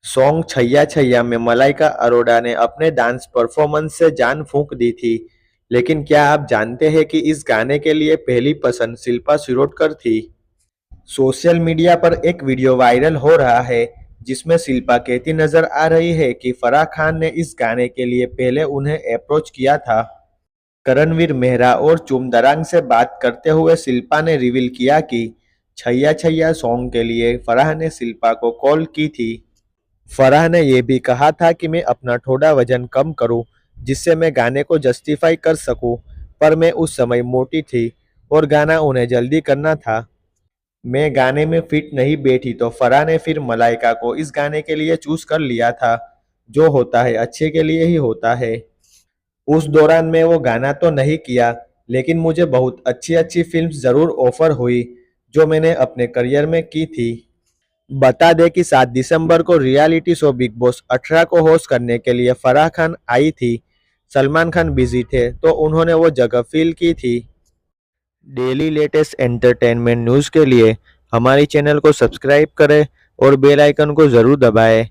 Song Chaiyya Chaiyya में मलाइका अरोड़ा ने अपने डांस परफॉर्मेंस से जान फूंक दी थी। लेकिन क्या आप जानते हैं कि इस गाने के लिए पहली पसंद शिल्पा शिरोडकर थी। सोशल मीडिया पर एक वीडियो वायरल हो रहा है जिसमें शिल्पा कहती नजर आ रही है कि फराह खान ने इस गाने के लिए पहले उन्हें अप्रोच किया था। करणवीर मेहरा और चुमदरांग से बात करते हुए शिल्पा ने रिवील किया कि छैया छैया सॉन्ग के लिए फराह ने शिल्पा को कॉल की थी। फराह ने यह भी कहा था कि मैं अपना थोड़ा वजन कम करूं जिससे मैं गाने को जस्टिफाई कर सकूं, पर मैं उस समय मोटी थी और गाना उन्हें जल्दी करना था। मैं गाने में फिट नहीं बैठी तो फराह ने फिर मलाइका को इस गाने के लिए चूज कर लिया था। जो होता है अच्छे के लिए ही होता है। उस दौरान मैं वो गाना तो नहीं किया, लेकिन मुझे बहुत अच्छी अच्छी फिल्म्स जरूर ऑफर हुई जो मैंने अपने करियर में की थी। बता दें कि 7 दिसंबर को रियलिटी शो बिग बॉस 18 को होस्ट करने के लिए फराह खान आई थी। सलमान खान बिजी थे तो उन्होंने वो जगह फिल की थी। डेली लेटेस्ट एंटरटेनमेंट न्यूज़ के लिए हमारी चैनल को सब्सक्राइब करें और बेल आइकन को ज़रूर दबाएं।